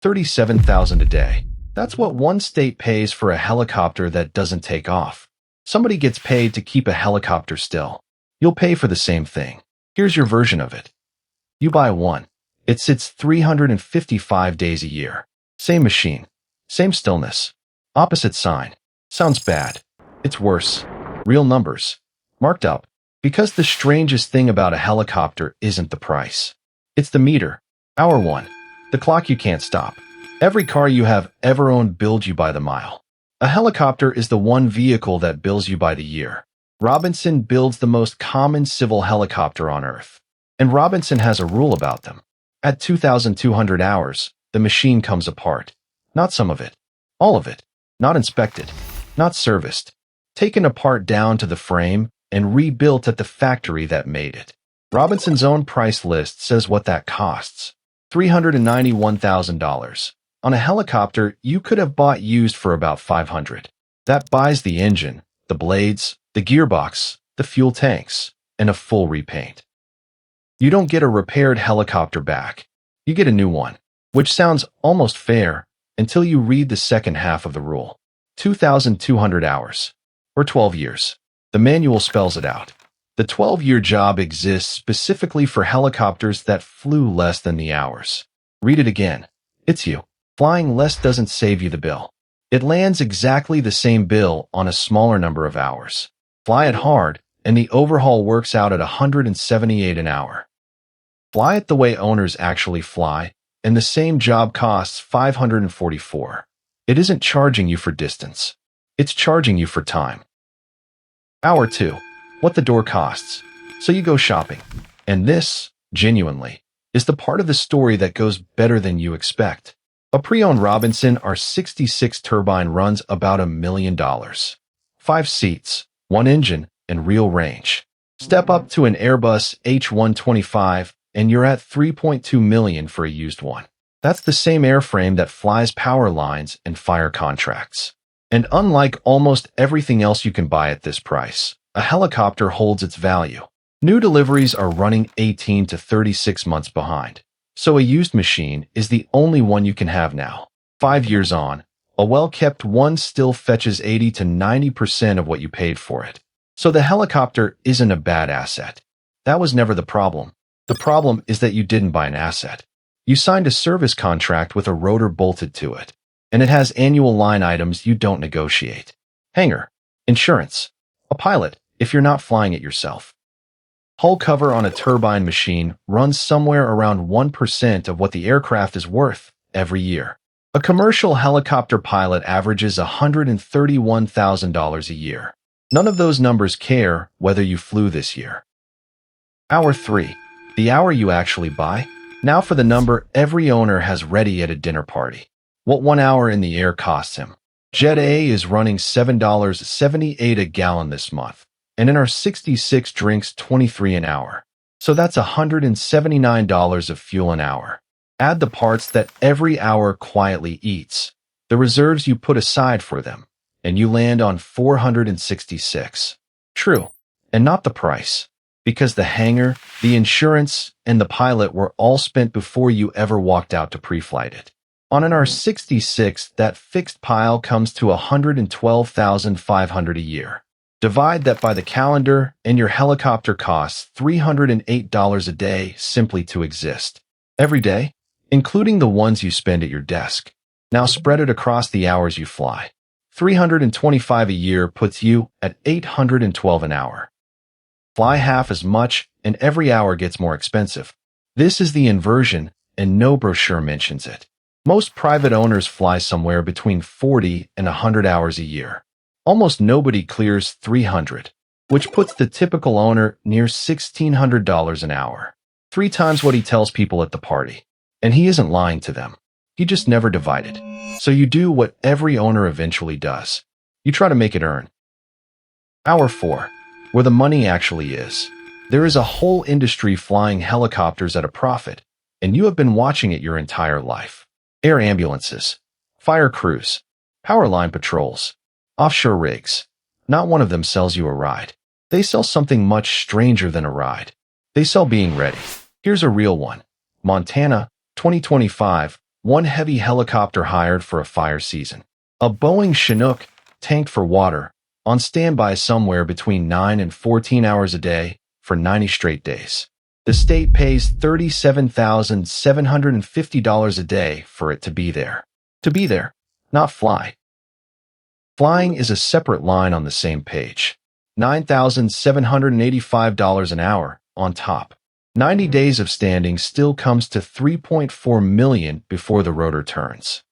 $37,000 a day. That's what one state pays for a helicopter that doesn't take off. Somebody gets paid to keep a helicopter still. You'll pay for the same thing. Here's your version of it. You buy one. It sits 355 days a year. Same machine. Same stillness. Opposite sign. Sounds bad. It's worse. Real numbers. Marked up. Because the strangest thing about a helicopter isn't the price. It's the meter. Hour one. The clock you can't stop. Every car you have ever owned bills you by the mile. A helicopter is the one vehicle that bills you by the year. Robinson builds the most common civil helicopter on Earth. And Robinson has a rule about them. At 2,200 hours, the machine comes apart. Not some of it. All of it. Not inspected. Not serviced. Taken apart down to the frame and rebuilt at the factory that made it. Robinson's own price list says what that costs. $391,000. On a helicopter, you could have bought used for about $500. That buys the engine, the blades, the gearbox, the fuel tanks, and a full repaint. You don't get a repaired helicopter back. You get a new one, which sounds almost fair until you read the second half of the rule. 2,200 hours, or 12 years. The manual spells it out. The 12-year job exists specifically for helicopters that flew less than the hours. Read it again. It's you. Flying less doesn't save you the bill. It lands exactly the same bill on a smaller number of hours. Fly it hard, and the overhaul works out at $178 an hour. Fly it the way owners actually fly, and the same job costs $544. It isn't charging you for distance. It's charging you for time. Hour 2. What the door costs. So you go shopping. And this, genuinely, is the part of the story that goes better than you expect. A pre-owned Robinson R66 turbine runs about $1 million. 5 seats, 1 engine, and real range. Step up to an Airbus H125, and you're at $3.2 million for a used one. That's the same airframe that flies power lines and fire contracts. And unlike almost everything else you can buy at this price, a helicopter holds its value. New deliveries are running 18 to 36 months behind, so a used machine is the only one you can have now. 5 years on, a well-kept one still fetches 80 to 90% of what you paid for it. So the helicopter isn't a bad asset. That was never the problem. The problem is that you didn't buy an asset. You signed a service contract with a rotor bolted to it, and it has annual line items you don't negotiate. Hangar, insurance, a pilot if you're not flying it yourself. Hull cover on a turbine machine runs somewhere around 1% of what the aircraft is worth every year. A commercial helicopter pilot averages $131,000 a year. None of those numbers care whether you flew this year. Hour 3. The hour you actually buy? Now for the number every owner has ready at a dinner party. What 1 hour in the air costs him. Jet A is running $7.78 a gallon this month, and in our 66 drinks $23 an hour. So that's $179 of fuel an hour. Add the parts that every hour quietly eats, the reserves you put aside for them, and you land on $466. True, and not the price, because the hangar, the insurance, and the pilot were all spent before you ever walked out to pre-flight it. On an R66, that fixed pile comes to $112,500 a year. Divide that by the calendar, and your helicopter costs $308 a day simply to exist. Every day, including the ones you spend at your desk. Now spread it across the hours you fly. $325 a year puts you at $812 an hour. Fly half as much, and every hour gets more expensive. This is the inversion, and no brochure mentions it. Most private owners fly somewhere between 40 and 100 hours a year. Almost nobody clears 300, which puts the typical owner near $1,600 an hour. 3 times what he tells people at the party. And he isn't lying to them. He just never divided. So you do what every owner eventually does. You try to make it earn. Hour 4. Where the money actually is. There is a whole industry flying helicopters at a profit, and you have been watching it your entire life. Air ambulances, fire crews, power line patrols, offshore rigs. Not one of them sells you a ride. They sell something much stranger than a ride. They sell being ready. Here's a real one. Montana, 2025, one heavy helicopter hired for a fire season. A Boeing Chinook, tanked for water, on standby somewhere between 9 and 14 hours a day for 90 straight days. The state pays $37,750 a day for it to be there. To be there, not fly. Flying is a separate line on the same page. $9,785 an hour on top. 90 days of standing still comes to $3.4 million before the rotor turns.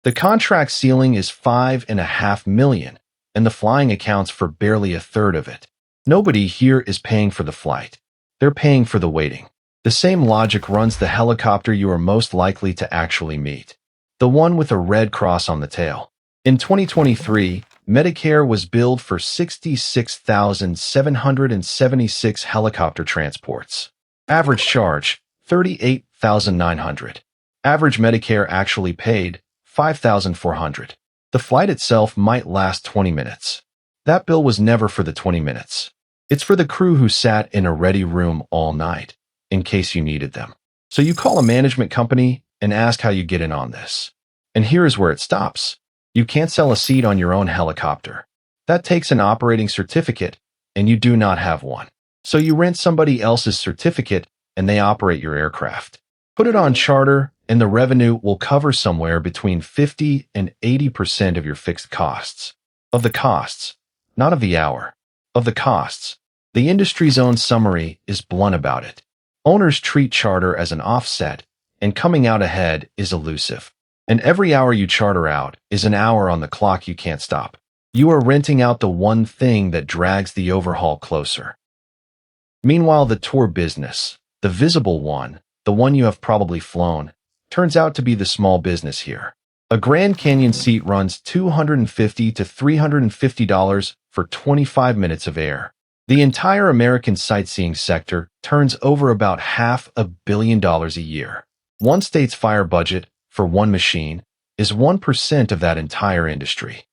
The contract ceiling is $5.5 million, and the flying accounts for barely a third of it. Nobody here is paying for the flight. They're paying for the waiting. The same logic runs the helicopter you are most likely to actually meet. The one with a red cross on the tail. In 2023, Medicare was billed for 66,776 helicopter transports. Average charge, $38,900. Average Medicare actually paid $5,400. The flight itself might last 20 minutes. That bill was never for the 20 minutes. It's for the crew who sat in a ready room all night, in case you needed them. So you call a management company and ask how you get in on this. And here is where it stops. You can't sell a seat on your own helicopter. That takes an operating certificate, and you do not have one. So you rent somebody else's certificate, and they operate your aircraft. Put it on charter, and the revenue will cover somewhere between 50 and 80% of your fixed costs. Of the costs, not of the hour. Of the costs. The industry's own summary is blunt about it. Owners treat charter as an offset, and coming out ahead is elusive. And every hour you charter out is an hour on the clock you can't stop. You are renting out the one thing that drags the overhaul closer. Meanwhile, the tour business, the visible one, the one you have probably flown, turns out to be the small business here. A Grand Canyon seat runs $250 to $350 for 25 minutes of air. The entire American sightseeing sector turns over about $500 million a year. One state's fire budget for one machine is 1% of that entire industry.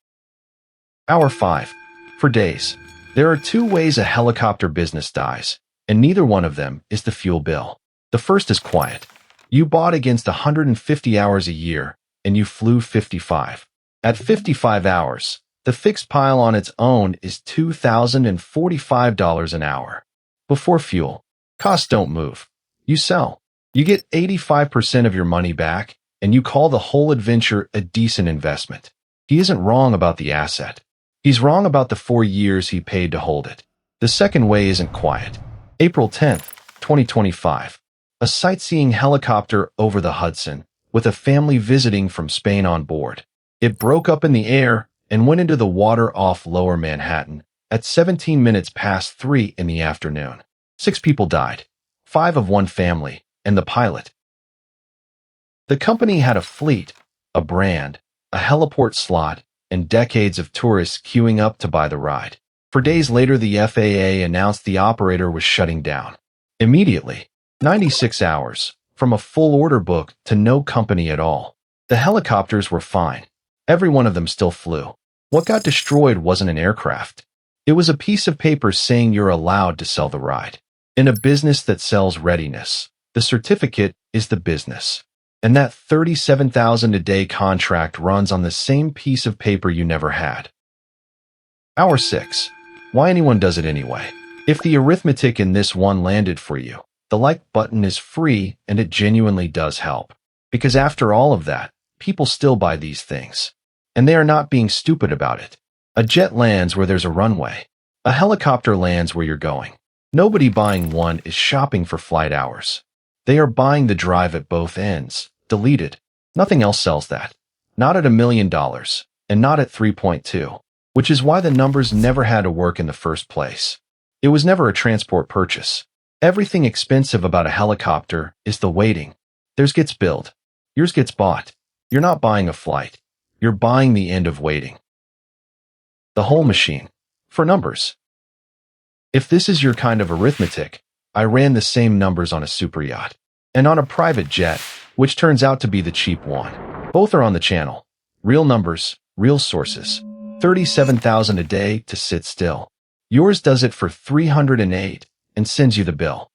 Hour 5. For days. There are two ways a helicopter business dies, and neither one of them is the fuel bill. The first is quiet. You bought against 150 hours a year, and you flew 55. At 55 hours, the fixed pile on its own is $2,045 an hour. Before fuel, costs don't move. You sell. You get 85% of your money back, and you call the whole adventure a decent investment. He isn't wrong about the asset. He's wrong about the 4 years he paid to hold it. The second way isn't quiet. April 10th, 2025. A sightseeing helicopter over the Hudson, with a family visiting from Spain on board. It broke up in the air and went into the water off Lower Manhattan at 17 minutes past 3 in the afternoon. 6 people died, 5 of one family, and the pilot. The company had a fleet, a brand, a heliport slot, and decades of tourists queuing up to buy the ride. For days later, the FAA announced the operator was shutting down. Immediately, 96 hours, from a full order book to no company at all. The helicopters were fine. Every one of them still flew. What got destroyed wasn't an aircraft. It was a piece of paper saying you're allowed to sell the ride. In a business that sells readiness, the certificate is the business. And that $37,000 a day contract runs on the same piece of paper you never had. Hour 6. Why anyone does it anyway. If the arithmetic in this one landed for you, the like button is free and it genuinely does help. Because after all of that, people still buy these things. And they are not being stupid about it. A jet lands where there's a runway. A helicopter lands where you're going. Nobody buying one is shopping for flight hours. They are buying the drive at both ends, deleted. Nothing else sells that. Not at $1 million, and not at 3.2, which is why the numbers never had to work in the first place. It was never a transport purchase. Everything expensive about a helicopter is the waiting. Theirs gets billed. Yours gets bought. You're not buying a flight. You're buying the end of waiting. The whole machine. For numbers. If this is your kind of arithmetic, I ran the same numbers on a super yacht. And on a private jet, which turns out to be the cheap one. Both are on the channel. Real numbers, real sources. $37,000 a day to sit still. Yours does it for $308 and sends you the bill.